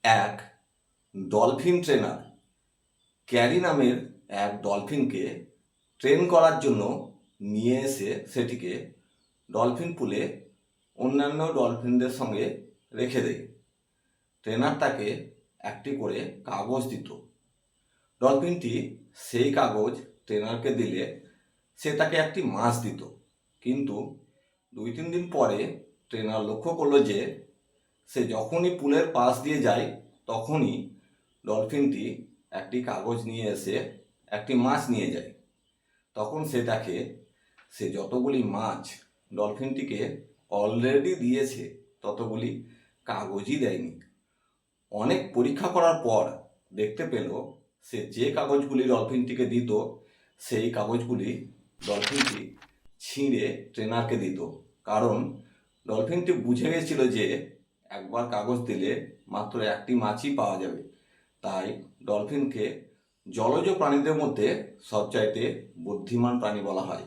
এক dolphin trainer carry নামের এক ডলফিনকে ট্রেন করার জন্য নিয়ে এসে সেটিকে ডলফিন পুলে অন্যান্য ডলফিনদের সঙ্গে রেখে দেয়। ট্রেনার তাকে একটি করে কাগজ দিত। ডলফিনটি সেই কাগজ ট্রেনারকে দিলে সে তাকে একটি মাছ দিত। কিন্তু 2-3 দিন পরে ট্রেনার লক্ষ্য করলো যে সে যখনই পুলের পাশ দিয়ে যায় তখনই ডলফিনটি একটি কাগজ নিয়ে এসে একটি মাছ নিয়ে যায়। তখন সে দেখে সে যতগুলি মাছ ডলফিনটিকে অলরেডি দিয়েছে ততগুলি কাগজই দেয়নি। অনেক পরীক্ষা করার পর দেখতে পেল সে যে কাগজগুলি ডলফিনটিকে দিত সেই কাগজগুলি ডলফিনটি ছিঁড়ে ট্রেনারকে দিত। কারণ ডলফিনটি বুঝে গেছিল যে একবার কাগজ দিলে মাত্র একটি মাছই পাওয়া যাবে। তাই ডলফিনকে জলজ প্রাণীদের মধ্যে সবচাইতে বুদ্ধিমান প্রাণী বলা হয়।